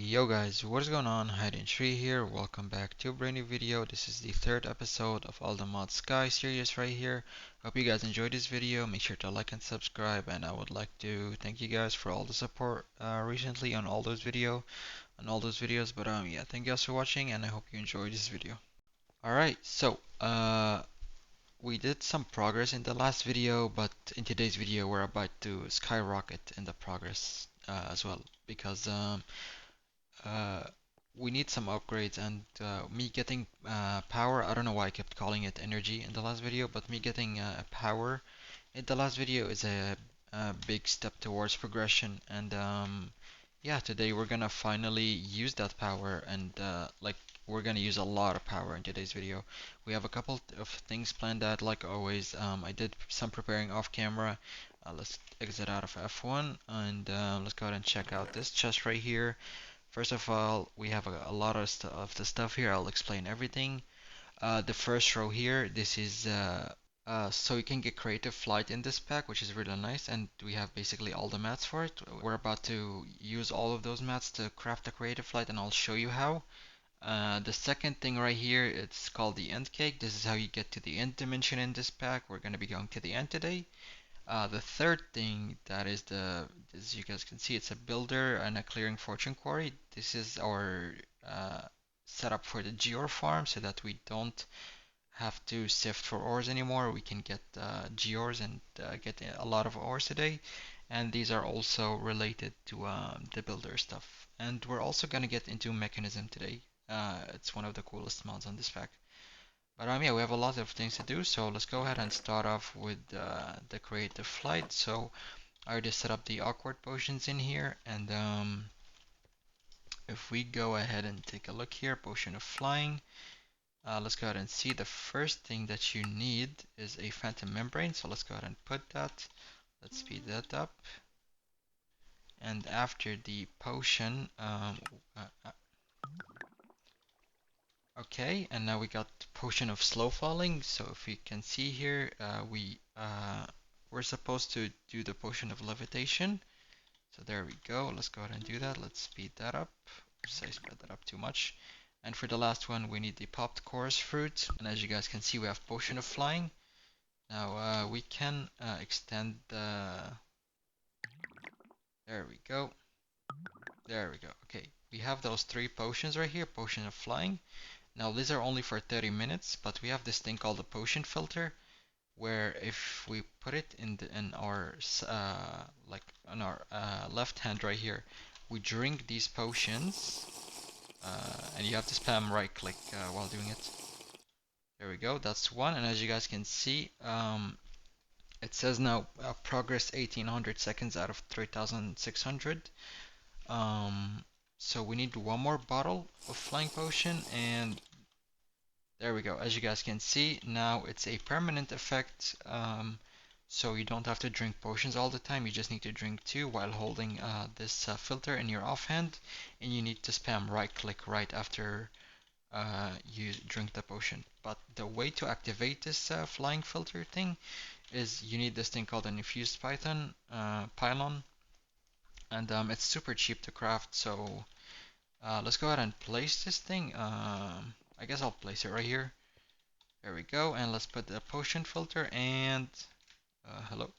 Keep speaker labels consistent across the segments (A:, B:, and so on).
A: Yo guys, what is going on? Hiding Tree here. Welcome back to a brand new video. This is the third episode of All the Mod Sky series right here. Hope you guys enjoyed this video. Make sure to like and subscribe, and I would like to thank you guys for all the support recently on all those videos. But yeah, thank you guys for watching, and I hope you enjoyed this video. Alright, so we did some progress in the last video, but in today's video we're about to skyrocket in the progress as well because uh, we need some upgrades, and me getting power, I don't know why I kept calling it energy in the last video, but me getting power in the last video is a big step towards progression. And yeah, today we're gonna finally use that power, and like we're gonna use a lot of power in today's video. We have a couple of things planned out like always. I did some preparing off camera. Let's exit out of F1, and let's go ahead and check out this chest right here. First of all, we have a lot of the stuff here. I'll explain everything. The first row here, this is so you can get creative flight in this pack, which is really nice, and we have basically all the mats for it. We're about to use all of those mats to craft the creative flight, and I'll show you how. The second thing right here, it's called the end cake. This is how you get to the end dimension in this pack. We're going to be going to the end today. The third thing, that is as you guys can see, it's a builder and a clearing fortune quarry. This is our setup for the GEORE farm, so that we don't have to sift for ores anymore. We can get GEORes and get a lot of ores today. And these are also related to the builder stuff. And we're also gonna get into Mekanism today. It's one of the coolest mods on this pack. But yeah, we have a lot of things to do, so let's go ahead and start off with the creative flight. So I already set up the awkward potions in here, and if we go ahead and take a look here, potion of flying, let's go ahead and see. The first thing that you need is a phantom membrane, so let's go ahead and put that. Let's speed that up. And after the potion, okay, and now we got potion of slow falling. So if you can see here, we're supposed to do the potion of levitation. So there we go. Let's go ahead and do that. Let's speed that up. Oops, I sped that up too much. And for the last one, we need the popped chorus fruit. And as you guys can see, we have potion of flying. Now we can extend the. There we go. There we go. Okay, we have those three potions right here. Potion of flying. Now these are only for 30 minutes, but we have this thing called the potion filter, where if we put it in our like on our left hand right here, we drink these potions, and you have to spam right click while doing it. There we go, that's one. And as you guys can see, it says now progress 1800 seconds out of 3600. So we need one more bottle of flying potion, and there we go. As you guys can see, now it's a permanent effect, so you don't have to drink potions all the time. You just need to drink two while holding this filter in your offhand, and you need to spam right click right after you drink the potion. But the way to activate this flying filter thing is you need this thing called an infused pylon, and it's super cheap to craft. So let's go ahead and place this thing. I guess I'll place it right here. There we go, and let's put the potion filter, and hello.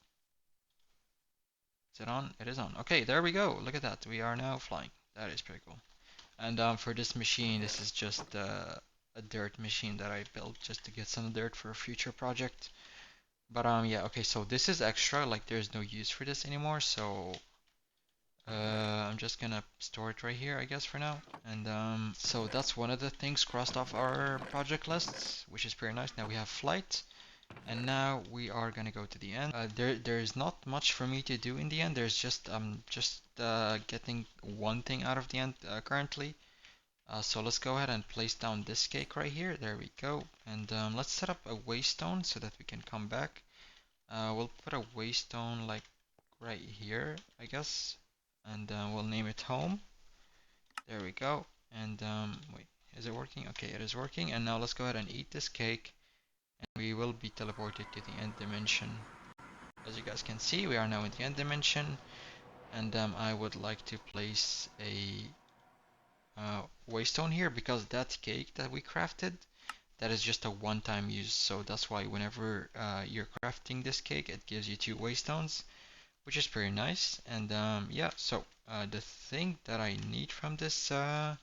A: Is it on? It is on. Okay, there we go. Look at that. We are now flying. That is pretty cool. And for this machine, this is just a dirt machine that I built just to get some dirt for a future project. But yeah, okay, so this is extra, like there's no use for this anymore, so I'm just gonna store it right here, I guess, for now. And so that's one of the things crossed off our project lists, which is pretty nice. Now we have flight, and now we are gonna go to the end. There's not much for me to do in the end. There's just getting one thing out of the end currently. So let's go ahead and place down this cake right here. There we go. And let's set up a waystone so that we can come back. We'll put a waystone like right here, I guess, and we'll name it home. There we go. And wait, is it working? Okay, it is working. And now let's go ahead and eat this cake, and we will be teleported to the end dimension. As you guys can see, we are now in the end dimension, and I would like to place a waste stone here because that cake that we crafted, that is just a one-time use. So that's why whenever you're crafting this cake, it gives you 2 waste stones, which is pretty nice. And yeah, so the thing that I need from this area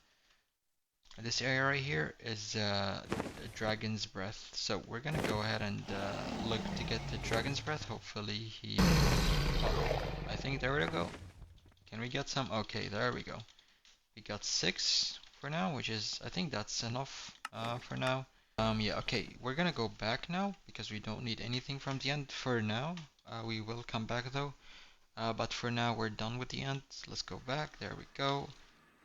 A: right here is dragon's breath. So we're gonna go ahead and look to get the dragon's breath. Hopefully he. Oh, I think there we go. Can we get some? Okay, there we go. We got 6 for now, which is, I think that's enough for now. Yeah, okay, we're gonna go back now because we don't need anything from the end for now. We will come back though. But for now, we're done with the end. Let's go back. There we go.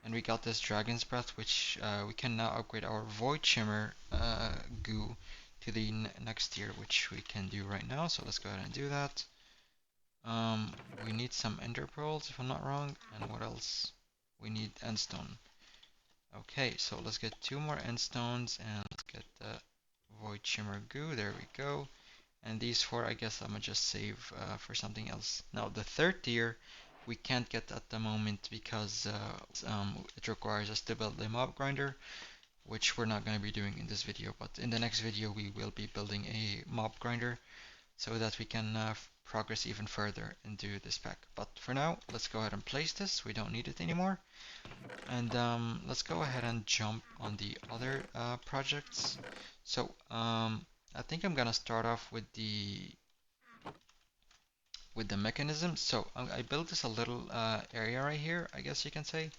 A: And we got this Dragon's Breath, which we can now upgrade our Void Shimmer goo to the next tier, which we can do right now. So let's go ahead and do that. We need some Ender Pearls, if I'm not wrong. And what else? We need Endstone. Okay, so let's get 2 more Endstones, and let's get the Void Shimmer goo. There we go. And these 4, I guess I'm gonna just save for something else. Now, the 3rd tier we can't get at the moment because it requires us to build a mob grinder, which we're not going to be doing in this video. But in the next video, we will be building a mob grinder so that we can progress even further into this pack. But for now, let's go ahead and place this. We don't need it anymore. And let's go ahead and jump on the other projects. So I think I'm gonna start off with the mechanism. So I built this a little area right here, I guess you can say.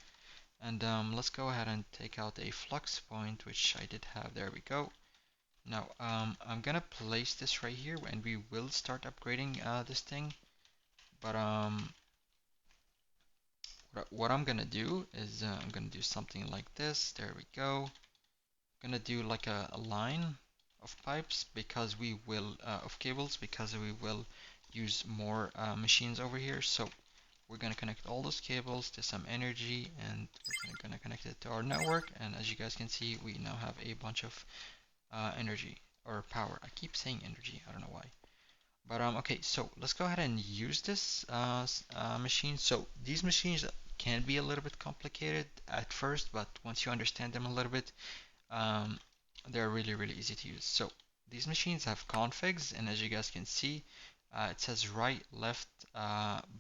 A: And let's go ahead and take out a flux point, which I did have. There we go. Now I'm gonna place this right here, and we will start upgrading this thing. But what I'm gonna do is I'm gonna do something like this. There we go. Gonna do like a line of pipes because we will of cables because we will use more machines over here. So we're gonna connect all those cables to some energy, and we're gonna connect it to our network. And as you guys can see, we now have a bunch of energy or power. I keep saying energy, I don't know why. But okay, so let's go ahead and use this machine. So these machines can be a little bit complicated at first, but once you understand them a little bit, um, they're really easy to use. So these machines have configs, and as you guys can see, it says right, left,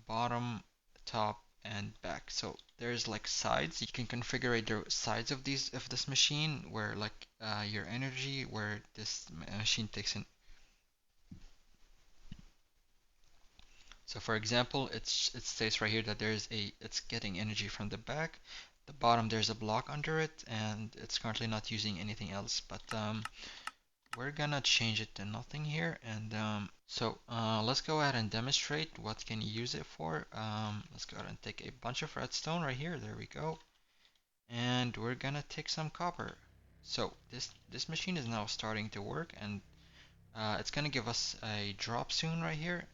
A: bottom, top, and back. So there's like sides. You can configure the sides of this machine, where like your energy, where this machine takes in. So for example, it states right here that it's getting energy from the back. The bottom, there's a block under it, and it's currently not using anything else. But we're gonna change it to nothing here. And so let's go ahead and demonstrate what can you use it for. Let's go ahead and take a bunch of redstone right here. There we go. And we're gonna take some copper. So this machine is now starting to work, and it's gonna give us a drop soon right here.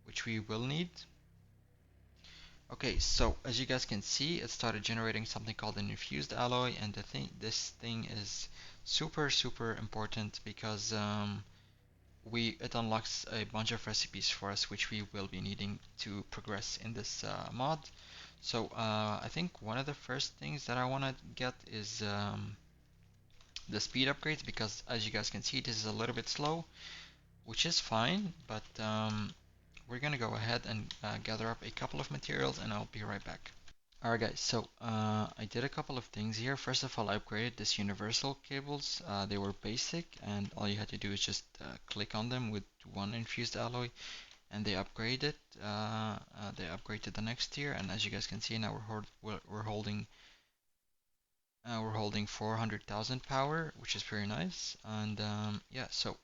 A: Which we will need. Okay, so as you guys can see, it started generating something called an infused alloy, and this thing is super important because it unlocks a bunch of recipes for us, which we will be needing to progress in this mod. So I think one of the first things that I want to get is the speed upgrades, because as you guys can see, this is a little bit slow, which is fine, but we're gonna go ahead and gather up a couple of materials, and I'll be right back. Alright guys, so I did a couple of things here. First of all, I upgraded this universal cables. They were basic, and all you had to do is just click on them with one infused alloy, and they upgraded. They upgrade to the next tier, and as you guys can see now, we're holding 400,000 power, which is very nice. And yeah, so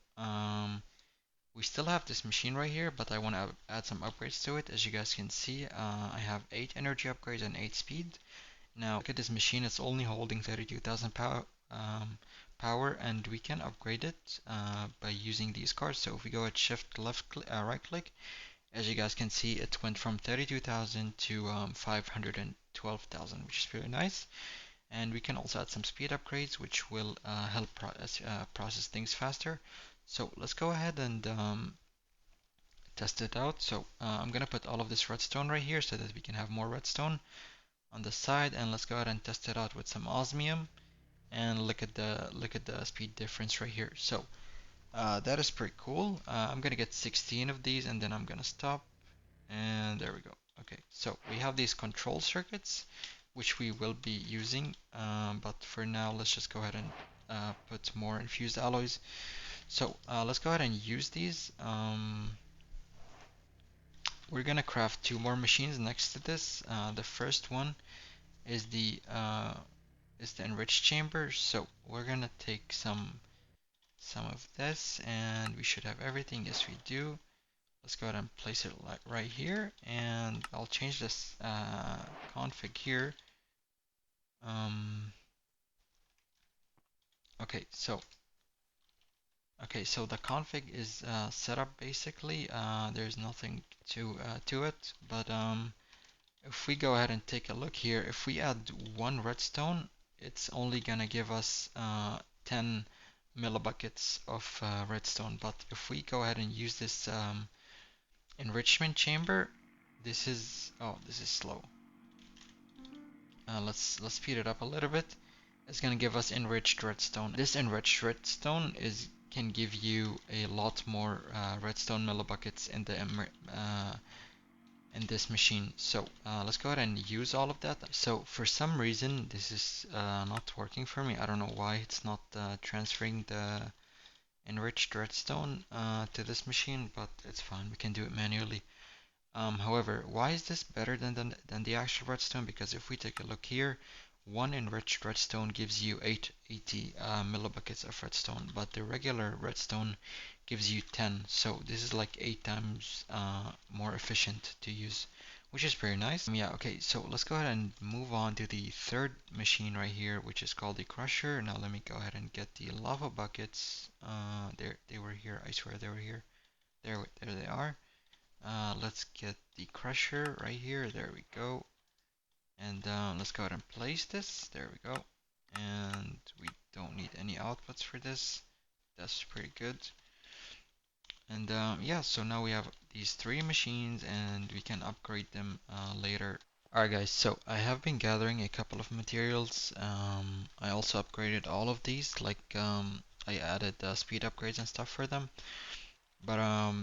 A: we still have this machine right here, but I want to add some upgrades to it. As you guys can see, I have 8 energy upgrades and 8 speed. Now look at this machine, it's only holding 32,000 power, and we can upgrade it by using these cards. So if we go at shift right click, as you guys can see, it went from 32,000 to 512,000, which is very nice. And we can also add some speed upgrades, which will help process things faster. So let's go ahead and test it out. So I'm gonna put all of this redstone right here so that we can have more redstone. on the side, and let's go ahead and test it out with some osmium, and look at the speed difference right here. So that is pretty cool. I'm gonna get 16 of these, and then I'm gonna stop, and there we go. Okay, so we have these control circuits which we will be using, but for now let's just go ahead and put more infused alloys. So let's go ahead and use these. We're gonna craft two more machines next to this. The first one is the enriched chamber. So we're gonna take some of this, and we should have everything. Yes, we do. Let's go ahead and place it like right here, and I'll change this config here. Um, okay, so the config is set up basically. There's nothing to it, but if we go ahead and take a look here, if we add one redstone, it's only gonna give us 10 millibuckets of redstone. But if we go ahead and use this enrichment chamber, this is slow. Let's speed it up a little bit. It's gonna give us enriched redstone. This enriched redstone can give you a lot more redstone millibuckets in this machine. So let's go ahead and use all of that. So for some reason this is not working for me. I don't know why it's not transferring the enriched redstone to this machine, but it's fine. We can do it manually. However, why is this better than the actual redstone? Because if we take a look here, one enriched redstone gives you 80 millibuckets of redstone, but the regular redstone gives you 10. So this is like 8 times more efficient to use, which is very nice. Yeah, okay, so let's go ahead and move on to the third machine right here, which is called the crusher. Now let me go ahead and get the lava buckets. They were here. I swear they were here. There they are. Let's get the crusher right here. There we go. And let's go ahead and place this. There we go. And we don't need any outputs for this. That's pretty good. And yeah, so now we have these three machines and we can upgrade them later. Alright guys, so I have been gathering a couple of materials. I also upgraded all of these, like I added speed upgrades and stuff for them. But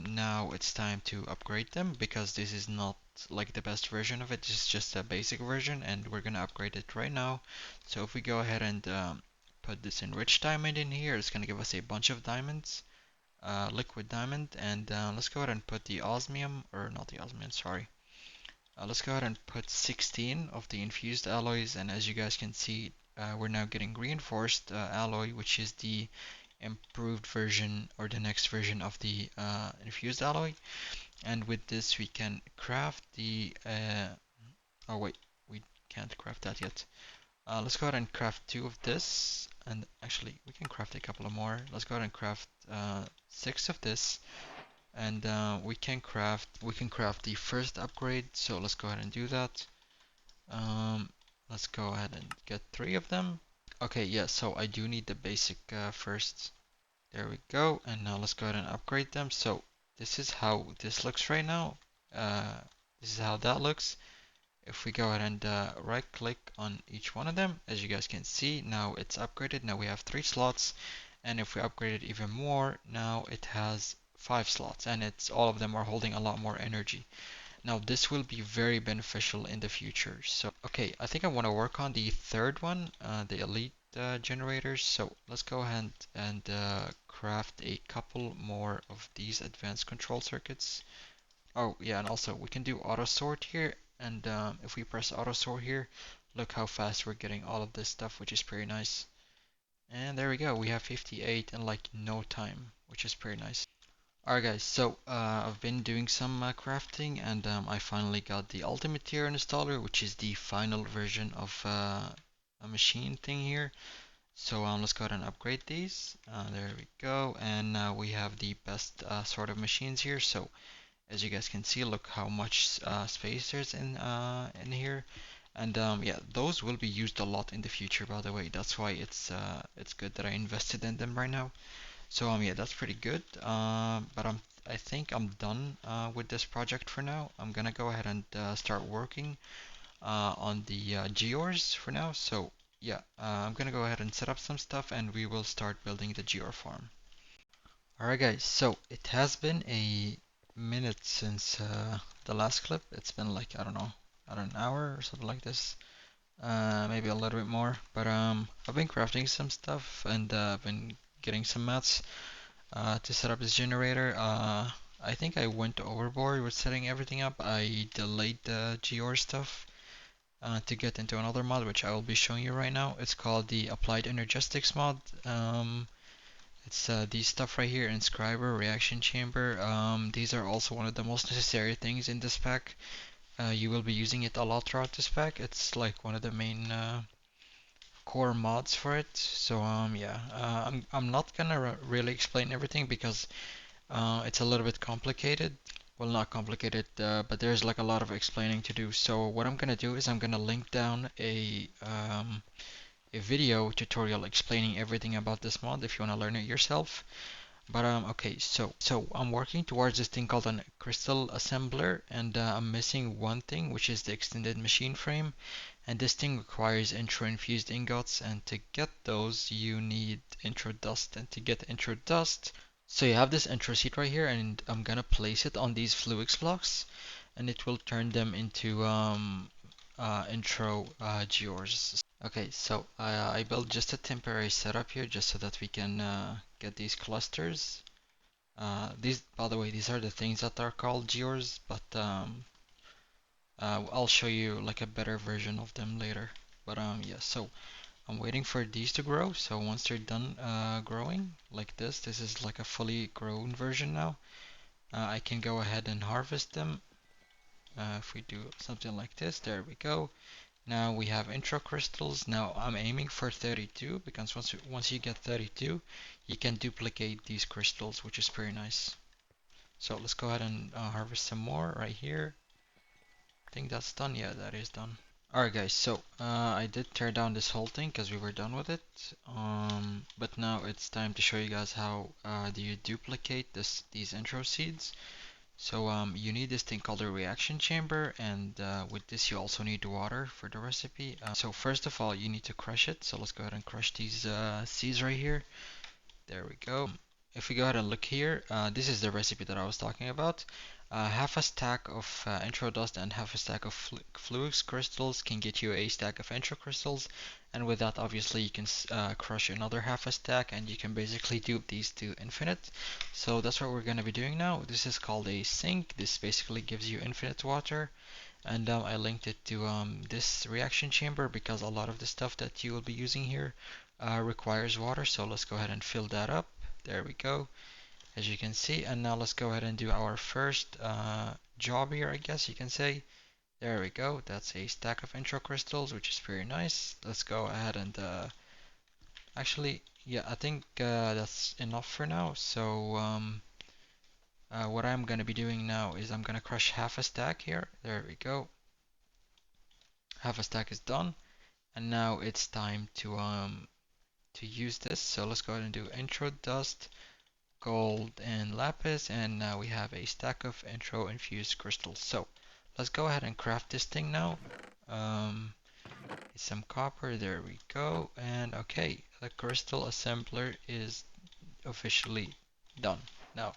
A: now it's time to upgrade them because this is not like the best version of it. It's just a basic version, and we're gonna upgrade it right now. So if we go ahead and put this enriched diamond in here, it's gonna give us a bunch of diamonds, liquid diamond, and let's go ahead and put the osmium, or not the osmium, sorry. Let's go ahead and put 16 of the infused alloys, and as you guys can see, we're now getting reinforced alloy, which is the improved version or the next version of the infused alloy. And with this we can craft the oh wait, we can't craft that yet. Let's go ahead and craft two of this, and actually we can craft a couple of more. Let's go ahead and craft 6 of this, and we can craft the first upgrade. So let's go ahead and do that. um, let's go ahead and get 3 of them. Okay, yeah, so I do need the basic first. There we go. And now let's go ahead and upgrade them. So this is how this looks right now. Uh, this is how that looks. If we go ahead and right click on each one of them, as you guys can see, now it's upgraded. Now we have 3 slots. And if we upgrade it even more, now it has 5 slots. And it's all of them are holding a lot more energy. Now this will be very beneficial in the future. So, okay, I think I want to work on the third one, the elite generators. So let's go ahead and craft a couple more of these advanced control circuits. Oh yeah, and also we can do auto sort here. And if we press auto sort here, look how fast we're getting all of this stuff, which is pretty nice. And there we go, we have 58 in like no time, which is pretty nice. Alright guys, so I've been doing some crafting, and I finally got the ultimate tier installer, which is the final version of a machine thing here. So let's go ahead and upgrade these. There we go, and now we have the best sort of machines here. So as you guys can see, look how much space there's in here. And yeah, those will be used a lot in the future, by the way. That's why it's good that I invested in them right now. So yeah, that's pretty good. But I think I'm done with this project for now. I'm gonna go ahead and start working on the GEOREs for now. So yeah, I'm gonna go ahead and set up some stuff and we will start building the GEORE farm. Alright guys, so it has been a minute since the last clip. It's been like, I don't know, about an hour or something like this. Maybe a little bit more. But I've been crafting some stuff and I've been getting some mats to set up this generator. I think I went overboard with setting everything up. I delayed the GeoR stuff to get into another mod, which I will be showing you right now. It's called the Applied Energistics mod. It's these stuff right here, inscriber, reaction chamber. These are also one of the most necessary things in this pack. You will be using it a lot throughout this pack. It's like one of the main core mods for it. So yeah, I'm not gonna really explain everything because it's a little bit complicated. Well, not complicated, but there's like a lot of explaining to do. So what I'm gonna do is I'm gonna link down a video tutorial explaining everything about this mod if you wanna learn it yourself. But okay, so I'm working towards this thing called a crystal assembler, and I'm missing one thing, which is the extended machine frame. And this thing requires intro infused ingots, and to get those you need intro dust. And to get intro dust, so you have this intro seed right here, and I'm gonna place it on these Fluix blocks, and it will turn them into intro gears. Okay, so I built just a temporary setup here just so that we can get these clusters. These, by the way, these are the things that are called gears, but I'll show you like a better version of them later. But yeah, so I'm waiting for these to grow. So once they're done growing like this is like a fully grown version now. I can go ahead and harvest them. If we do something like this, there we go. Now we have intro crystals. Now I'm aiming for 32 because once you get 32, you can duplicate these crystals, which is pretty nice. So let's go ahead and harvest some more right here. I think that's done. Yeah, that is done. Alright guys, so I did tear down this whole thing because we were done with it. But now it's time to show you guys how do you duplicate these intro seeds. So you need this thing called a reaction chamber, and with this you also need water for the recipe. So first of all you need to crush it. So let's go ahead and crush these seeds right here. There we go. If we go ahead and look here, this is the recipe that I was talking about. Half a stack of intro dust and half a stack of Fluix crystals can get you a stack of intro crystals, and with that obviously you can crush another half a stack and you can basically dupe these to infinite. So that's what we're going to be doing now. This is called a sink. This basically gives you infinite water, and I linked it to this reaction chamber because a lot of the stuff that you will be using here requires water. So let's go ahead and fill that up. There we go, as you can see. And now let's go ahead and do our first job here, I guess you can say. There we go. That's a stack of intro crystals, which is very nice. Let's go ahead and actually, yeah, I think that's enough for now. So what I'm gonna be doing now is I'm gonna crush half a stack here. There we go. Half a stack is done, and now it's time to use this. So let's go ahead and do intro dust, gold, and lapis, and now we have a stack of intro infused crystals. So let's go ahead and craft this thing now. Some copper, there we go, and okay, the crystal assembler is officially done. Now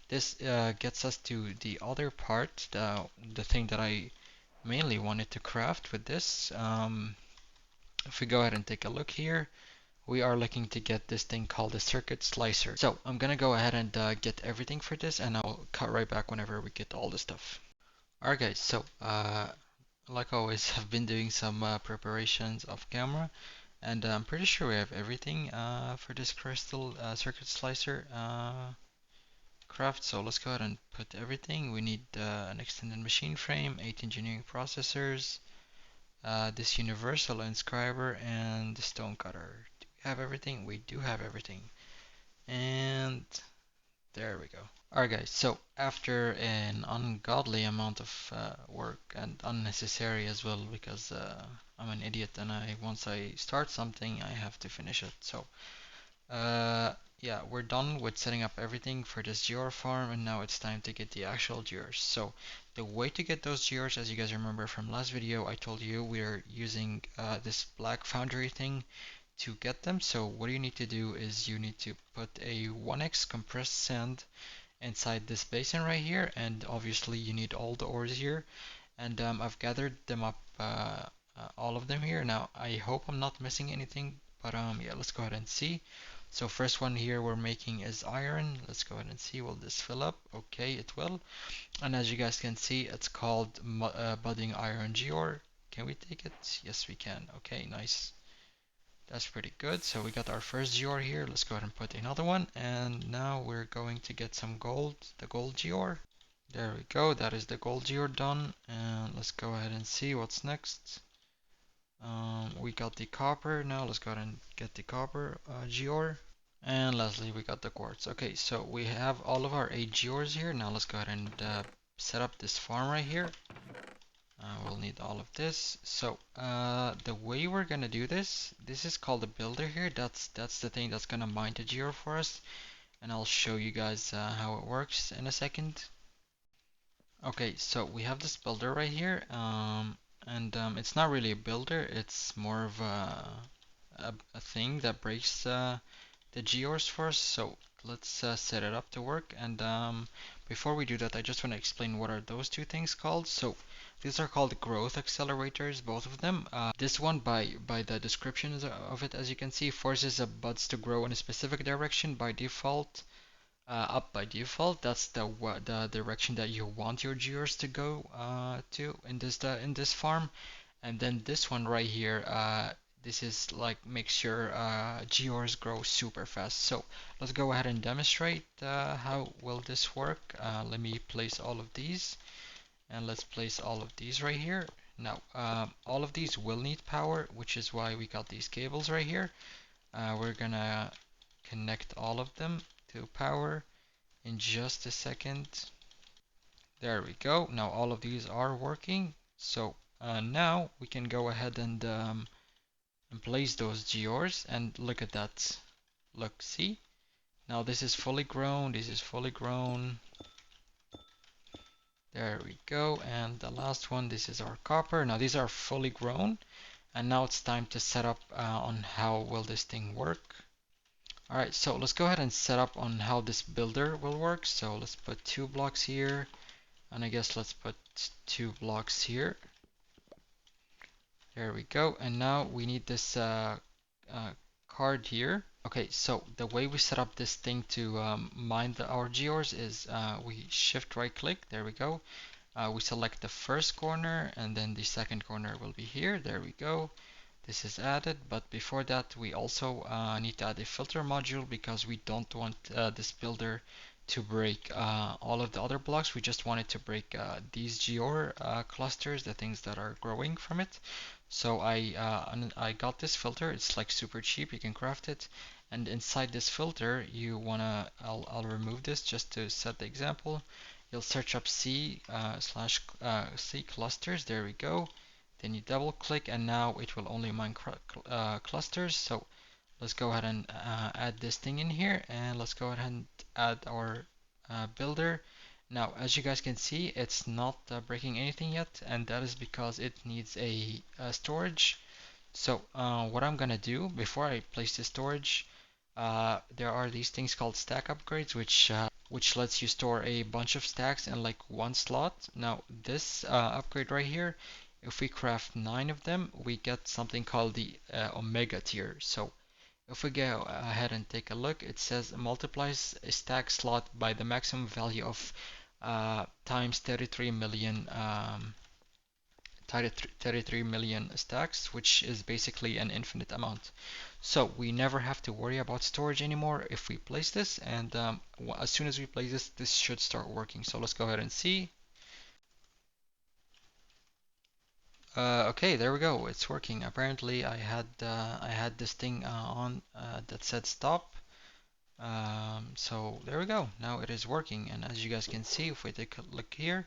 A: this gets us to the other part, the thing that I mainly wanted to craft with this. If we go ahead and take a look here, we are looking to get this thing called a circuit slicer. So I'm gonna go ahead and get everything for this, and I'll cut right back whenever we get all the stuff. Alright guys, so like always, I've been doing some preparations off camera, and I'm pretty sure we have everything for this crystal circuit slicer craft. So let's go ahead and put everything. We need an extended machine frame, 8 engineering processors, this universal inscriber, and the stone cutter. Do we have everything? We do have everything. And there we go. Alright guys, so after an ungodly amount of work, and unnecessary as well, because I'm an idiot and once I start something I have to finish it. So yeah, we're done with setting up everything for this GEORE farm, and now it's time to get the actual GEOREs. So the way to get those GEOREs, as you guys remember from last video, I told you we're using this black foundry thing to get them. So what you need to do is you need to put a 1x compressed sand inside this basin right here, and obviously you need all the ores here. And I've gathered them up, all of them here. Now I hope I'm not missing anything, but yeah, let's go ahead and see. So first one here we're making is iron. Let's go ahead and see, will this fill up? Okay, it will. And as you guys can see, it's called budding iron GEORE. Can we take it? Yes, we can. Okay, nice. That's pretty good. So we got our first GEORE here. Let's go ahead and put another one. And now we're going to get some gold, the gold GEORE. There we go. That is the gold GEORE done. And let's go ahead and see what's next. We got the copper. Now let's go ahead and get the copper GEORE. And lastly, we got the quartz. Okay, so we have all of our 8 GEORes here. Now let's go ahead and set up this farm right here. We'll need all of this. So the way we're gonna do this is called a builder here. That's the thing that's gonna mine the GEORE for us, and I'll show you guys how it works in a second. Okay, so we have this builder right here, and it's not really a builder. It's more of a thing that breaks the GEORes for us. So let's set it up to work. And before we do that, I just want to explain what are those two things called. So these are called growth accelerators, both of them. This one, by the description of it, as you can see, forces the buds to grow in a specific direction by default. Up by default, that's the direction that you want your GEORes to go to in this farm. And then this one right here, this is like makes your GEORes grow super fast. So let's go ahead and demonstrate how will this work. Let me place all of these, and let's place all of these right here. Now, all of these will need power, which is why we got these cables right here. We're gonna connect all of them to power in just a second. There we go. Now all of these are working. So now we can go ahead and place those GEORes, and look at that. Look, see? Now this is fully grown. This is fully grown. There we go. And the last one, this is our copper. Now these are fully grown. And now it's time to set up on how will this thing work. Alright, so let's go ahead and set up on how this builder will work. So let's put 2 blocks here. And I guess let's put 2 blocks here. There we go. And now we need this card here. Okay, so the way we set up this thing to mine our GEORes is we shift right click. There we go. We select the first corner, and then the second corner will be here. There we go. This is added, but before that we also need to add a filter module, because we don't want this builder to break all of the other blocks. We just want it to break these GEORE clusters, the things that are growing from it. So I got this filter. It's like super cheap. You can craft it, and inside this filter you wanna I'll remove this just to set the example. You'll search up C C clusters. There we go. Then you double click, and now it will only mine clusters. So let's go ahead and add this thing in here, and let's go ahead and add our builder. Now, as you guys can see, it's not breaking anything yet, and that is because it needs a storage. So what I'm gonna do before I place the storage, there are these things called stack upgrades, which lets you store a bunch of stacks in like one slot. Now this upgrade right here, if we craft 9 of them, we get something called the Omega tier. So if we go ahead and take a look, it says multiplies a stack slot by the maximum value of times 33 million 33 million stacks, which is basically an infinite amount. So we never have to worry about storage anymore if we place this, and as soon as we place this, this should start working. So let's go ahead and see. Okay, there we go. It's working. Apparently, I had this thing on that said stop. So there we go. Now it is working, and as you guys can see, if we take a look here,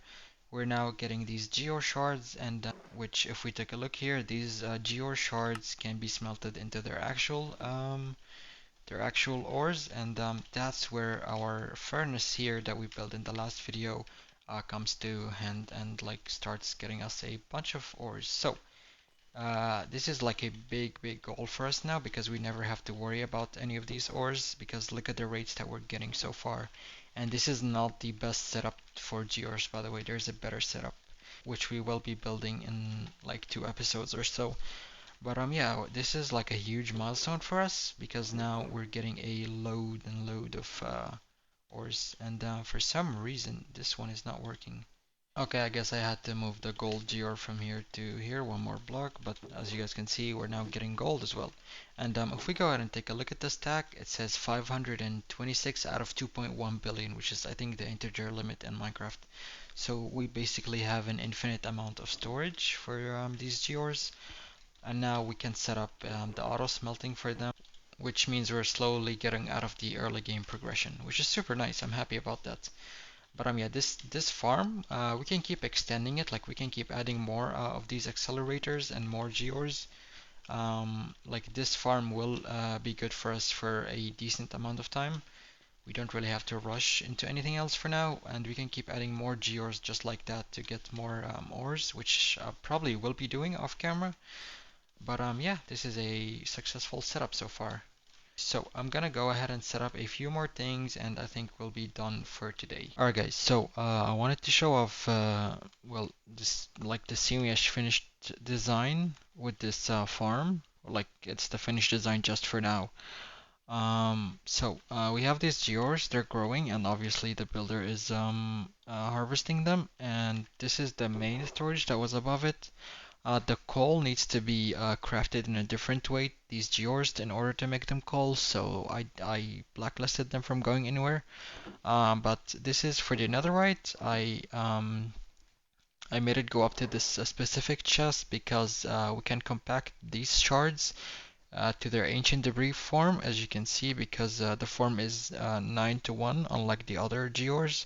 A: we're now getting these GEORE shards, and which, if we take a look here, these GEORE shards can be smelted into their they're actual ores, and that's where our furnace here that we built in the last video comes to hand and like starts getting us a bunch of ores. So this is like a big goal for us now because we never have to worry about any of these ores because look at the rates that we're getting so far. And this is not the best setup for GEOREs, by the way. There's a better setup which we will be building in like 2 episodes or so. But yeah, this is like a huge milestone for us because now we're getting a load and load of ores, and for some reason this one is not working. Okay, I guess I had to move the gold GEORE from here to here, one more block, but as you guys can see, we're now getting gold as well. And if we go ahead and take a look at the stack, it says 526 out of 2.1 billion, which is I think the integer limit in Minecraft. So we basically have an infinite amount of storage for these GEOREs. And now we can set up the auto smelting for them, which means we're slowly getting out of the early game progression, which is super nice. I'm happy about that. But yeah, this farm, we can keep extending it. Like we can keep adding more of these accelerators and more GEOREs. Like this farm will be good for us for a decent amount of time. We don't really have to rush into anything else for now, and we can keep adding more GEOREs just like that to get more ores, which probably will be doing off camera. But yeah, this is a successful setup so far. So I'm gonna go ahead and set up a few more things and I think we'll be done for today. Alright guys, so I wanted to show off well, this like the semi-finished design with this farm. Like it's the finished design just for now. We have these GEOREs, they're growing and obviously the builder is harvesting them, and this is the main storage that was above it. The coal needs to be crafted in a different way, these GEOREs, in order to make them coal, so I blacklisted them from going anywhere. But this is for the netherite. I made it go up to this specific chest because we can compact these shards to their ancient debris form, as you can see, because the form is 9 to 1, unlike the other GEOREs.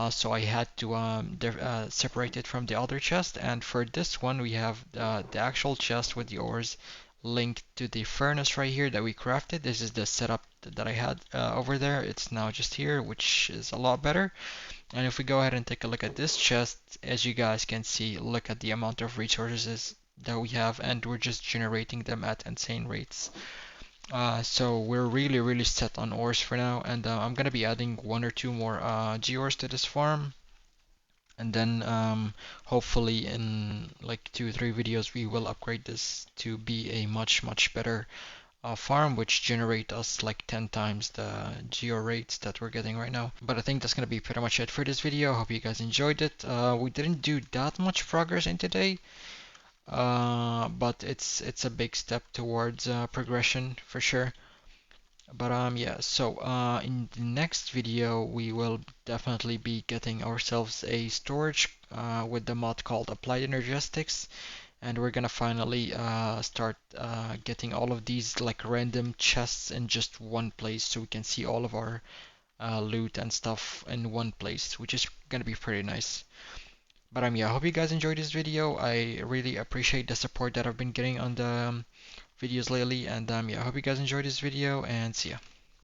A: So I had to separate it from the other chest, and for this one we have the actual chest with the ores linked to the furnace right here that we crafted. This is the setup that I had over there. It's now just here, which is a lot better. And if we go ahead and take a look at this chest, as you guys can see, look at the amount of resources that we have, and we're just generating them at insane rates. So we're really set on ores for now, and I'm gonna be adding 1 or 2 more GEOREs to this farm, and then hopefully in like 2 or 3 videos we will upgrade this to be a much better farm, which generate us like 10 times the GEORE rates that we're getting right now. But I think that's gonna be pretty much it for this video. Hope you guys enjoyed it. We didn't do that much progress in today. But it's a big step towards progression for sure. But yeah, so in the next video we will definitely be getting ourselves a storage with the mod called Applied Energistics, and we're gonna finally start getting all of these like random chests in just one place, so we can see all of our loot and stuff in one place, which is gonna be pretty nice. But yeah, I hope you guys enjoyed this video. I really appreciate the support that I've been getting on the videos lately, and yeah, I hope you guys enjoyed this video, and see ya.